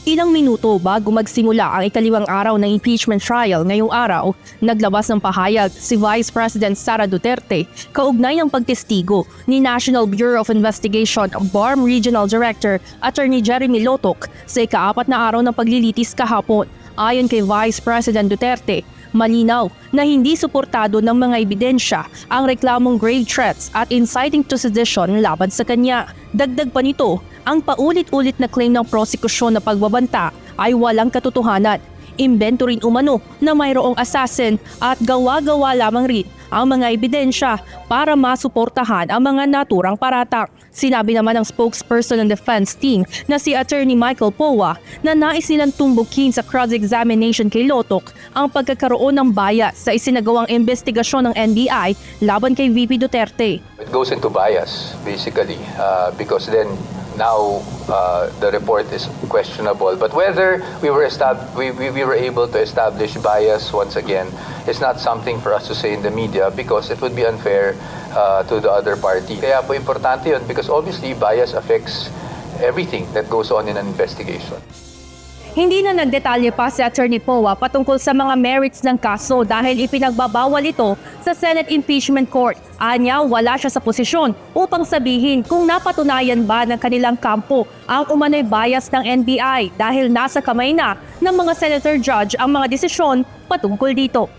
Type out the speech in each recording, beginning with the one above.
Ilang minuto bago magsimula ang ikaliwang araw ng impeachment trial ngayong araw, naglabas ng pahayag si Vice President Sara Duterte kaugnay ng pagtestigo ni National Bureau of Investigation BARM Regional Director Attorney Jeremy Lotoc sa ika-4 na araw ng paglilitis kahapon. Ayon kay Vice President Duterte, malinaw na hindi suportado ng mga ebidensya ang reklamong grave threats at inciting to sedition laban sa kanya. Dagdag pa nito, ang paulit-ulit na claim ng prosekusyon na pagbabanta ay walang katotohanan. Imbento rin umano na mayroong assassin at gawa-gawa lamang rin ang mga ebidensya para masuportahan ang mga naturang paratang. Sinabi naman ng spokesperson ng defense team na si Attorney Michael Powa na nais nilang tumbukin sa cross-examination kay Lotoc ang pagkakaroon ng bias sa isinagawang investigasyon ng NBI laban kay VP Duterte. It goes into bias basically because then now the report is questionable. But whether we were able to establish bias once again is not something for us to say in the media because it would be unfair to the other party. Kaya po importante yun because obviously bias affects everything that goes on in an investigation. Hindi na nagdetalye pa si Attorney Powa patungkol sa mga merits ng kaso dahil ipinagbabawal ito sa Senate Impeachment Court. Anya, wala siya sa posisyon upang sabihin kung napatunayan ba ng kanilang kampo ang umano'y bias ng NBI dahil nasa kamay na ng mga senator judge ang mga desisyon patungkol dito.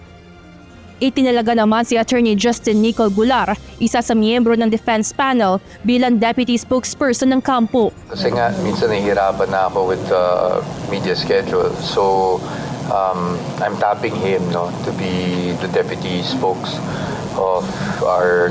Itinalaga naman si Attorney Justin Nicol Gular, isa sa miyembro ng defense panel bilang deputy spokesperson ng kampo. Kasi nga, minsan nahihirapan na ako with the media schedule. So, I'm tapping him to be the deputy spokes of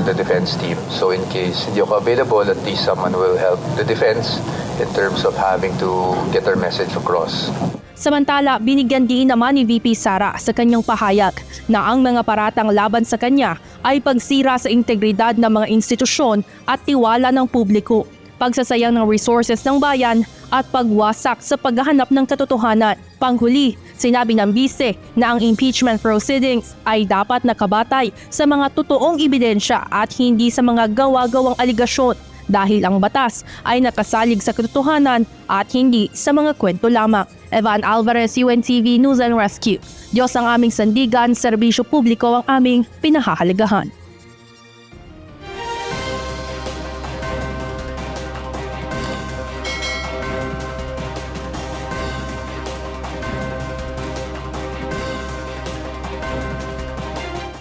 the defense team. So in case hindi ako available, at least someone will help the defense in terms of having to get our message across. Samantala, binigyan din naman ni VP Sara sa kanyang pahayag na ang mga paratang laban sa kanya ay pagsira sa integridad ng mga institusyon at tiwala ng publiko, pagsasayang ng resources ng bayan at pagwasak sa paghahanap ng katotohanan. Panghuli, sinabi ng bise na ang impeachment proceedings ay dapat nakabatay sa mga totoong ebidensya at hindi sa mga gawa-gawang aligasyon dahil ang batas ay nakasalig sa katotohanan at hindi sa mga kwento lamang. Evan Alvarez, UNTV News and Rescue. Diyos ang aming sandigan, serbisyo publiko ang aming pinahahalagahan.